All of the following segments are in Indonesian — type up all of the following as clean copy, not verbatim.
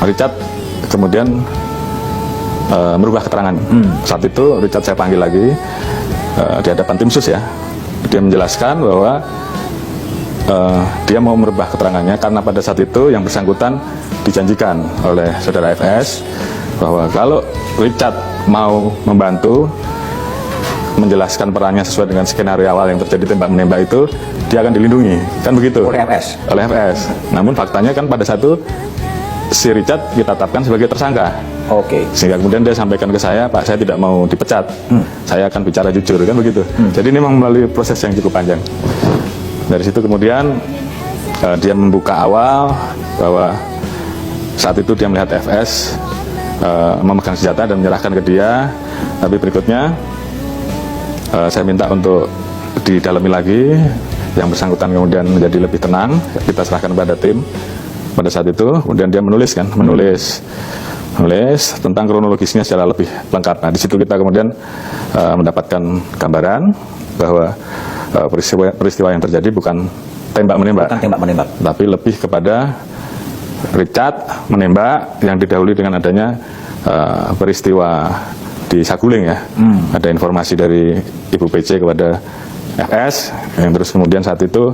Richard kemudian merubah keterangan. Saat itu Richard saya panggil lagi di hadapan tim sus ya. Dia menjelaskan bahwa dia mau merubah keterangannya karena pada saat itu yang bersangkutan dijanjikan oleh saudara FS bahwa kalau Richard mau membantu menjelaskan perannya sesuai dengan skenario awal yang terjadi tembak menembak itu, dia akan dilindungi, kan begitu? Oleh FS. Oleh FS. Namun faktanya kan pada saat itu si Richard ditetapkan sebagai tersangka. Oke. Sehingga kemudian dia sampaikan ke saya, Pak, saya tidak mau dipecat. Saya akan bicara jujur, kan begitu. Jadi ini memang melalui proses yang cukup panjang. Dari situ kemudian dia membuka awal bahwa saat itu dia melihat FS memegang senjata dan menyerahkan ke dia. Tapi berikutnya saya minta untuk didalami lagi. Yang bersangkutan kemudian menjadi lebih tenang. Kita serahkan kepada tim pada saat itu. Kemudian dia menulis tentang kronologisnya secara lebih lengkap. Nah, di situ kita kemudian mendapatkan gambaran bahwa peristiwa yang terjadi bukan tembak menembak, tapi lebih kepada Richard menembak yang didahului dengan adanya peristiwa di Saguling ya. Ada informasi dari Ibu PC kepada FS yang terus kemudian saat itu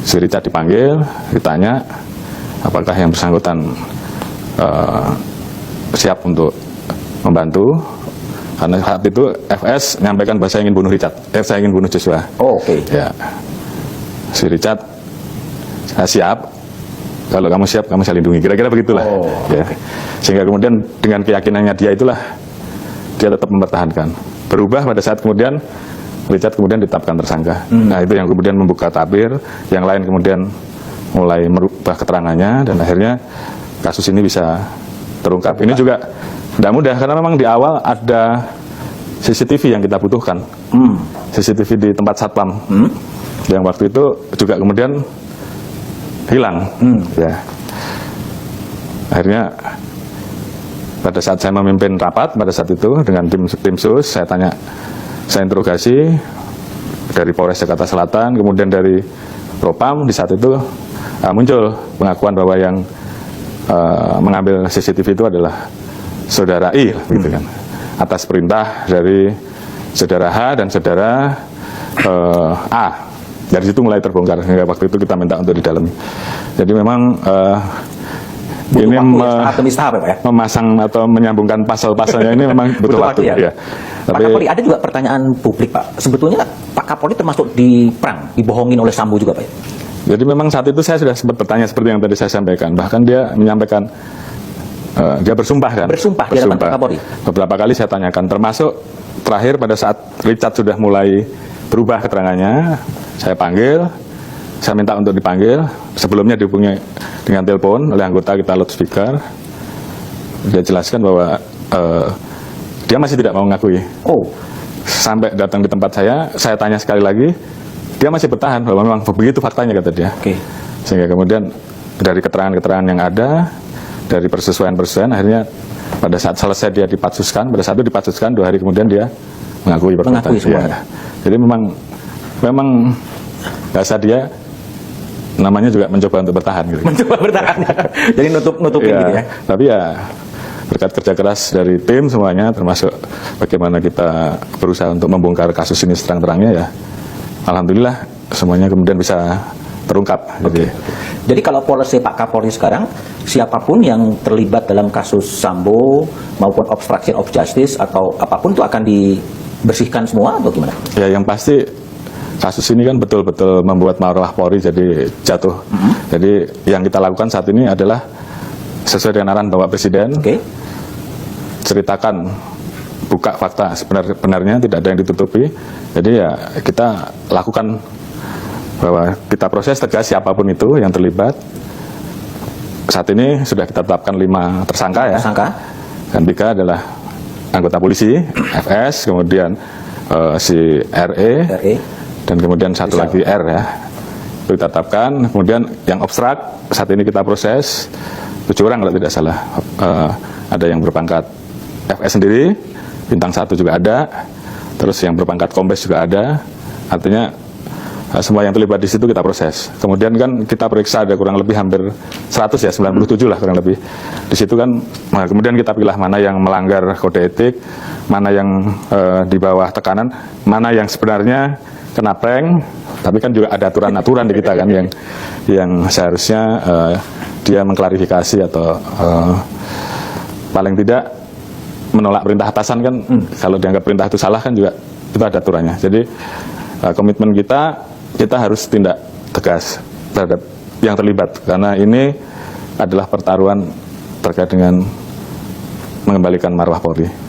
si Richard dipanggil, ditanya apakah yang bersangkutan siap untuk membantu, karena saat itu FS menyampaikan bahwa saya ingin bunuh Richard, saya ingin bunuh Joshua. Oke. Ya, si Richard, saya siap. Kalau kamu siap, kamu saya lindungi. Kira-kira begitulah. Ya. Sehingga kemudian dengan keyakinannya dia itulah dia tetap mempertahankan. Berubah pada saat kemudian Richard kemudian ditetapkan tersangka. Nah, itu yang kemudian membuka tabir. Yang lain kemudian mulai merubah keterangannya dan akhirnya kasus ini bisa terungkap. Ini juga tidak mudah karena memang di awal ada CCTV yang kita butuhkan. CCTV di tempat satpam. Yang waktu itu juga kemudian hilang. Ya. Akhirnya pada saat saya memimpin rapat pada saat itu dengan tim sus, saya interogasi dari Polres Jakarta Selatan, kemudian dari Propam. Di saat itu muncul pengakuan bahwa yang mengambil CCTV itu adalah saudara I, gitu kan, atas perintah dari saudara H dan saudara A. Dari situ mulai terbongkar. Hingga waktu itu kita minta untuk didalami. Jadi memang ini memasang atau menyambungkan pasal-pasalnya ini memang butuh waktu. Ya. Pak Kapolri, ada juga pertanyaan publik, Pak. Sebetulnya Pak Kapolri termasuk dibohongin oleh Sambo juga, Pak? Jadi memang saat itu saya sudah sempat bertanya seperti yang tadi saya sampaikan. Bahkan dia menyampaikan, dia bersumpah kan? Bersumpah di hadapan Pak Kapolri. Beberapa kali saya tanyakan, termasuk terakhir pada saat Richard sudah mulai berubah keterangannya, saya panggil, saya minta untuk dipanggil. Sebelumnya dihubungi dengan telepon oleh anggota kita loudspeaker. Dia jelaskan bahwa dia masih tidak mau mengakui. Sampai datang di tempat saya tanya sekali lagi, dia masih bertahan bahwa memang begitu faktanya, kata dia. Sehingga kemudian dari keterangan-keterangan yang ada, dari persesuaian-persesuaian, akhirnya pada saat selesai dia dipatsuskan, pada saat itu dipatsuskan 2 hari kemudian dia mengakui perbuatan. Ya. Jadi memang bahasa dia namanya juga mencoba untuk bertahan gitu. Mencoba bertahan. Jadi nutupin gitu ya. Tapi ya berkat kerja keras dari tim semuanya, termasuk bagaimana kita berusaha untuk membongkar kasus ini seterang-terangnya, ya alhamdulillah semuanya kemudian bisa terungkap. Jadi kalau polisi Pak Kapolri sekarang, siapapun yang terlibat dalam kasus Sambo maupun obstruction of justice atau apapun itu akan dibersihkan semua atau gimana? Ya, yang pasti kasus ini kan betul-betul membuat marwah Polri jadi jatuh. Jadi yang kita lakukan saat ini adalah sesuai dengan arahan Bapak Presiden. Ceritakan, buka fakta sebenarnya, tidak ada yang ditutupi. Jadi ya kita lakukan bahwa kita proses tegas siapapun itu yang terlibat. Saat ini sudah kita tetapkan 5 tersangka ya. Dan 3 adalah anggota polisi, FS, kemudian si RE, dan kemudian satu lagi R ya. Itu ditetapkan. Kemudian yang obstrak saat ini kita proses 7 orang kalau tidak salah. Ada yang berpangkat FS sendiri, bintang 1 juga ada. Terus yang berpangkat kombes juga ada. Artinya semua yang terlibat di situ kita proses. Kemudian kan kita periksa ada kurang lebih hampir 100 ya, 97 lah kurang lebih. Di situ kan kemudian kita pilih mana yang melanggar kode etik, mana yang di bawah tekanan, mana yang sebenarnya kena prank, tapi kan juga ada aturan-aturan di kita kan yang seharusnya dia mengklarifikasi atau paling tidak menolak perintah atasan kan. Kalau dianggap perintah itu salah kan juga itu ada aturannya. Jadi komitmen kita harus tindak tegas terhadap yang terlibat, karena ini adalah pertaruhan terkait dengan mengembalikan marwah Polri.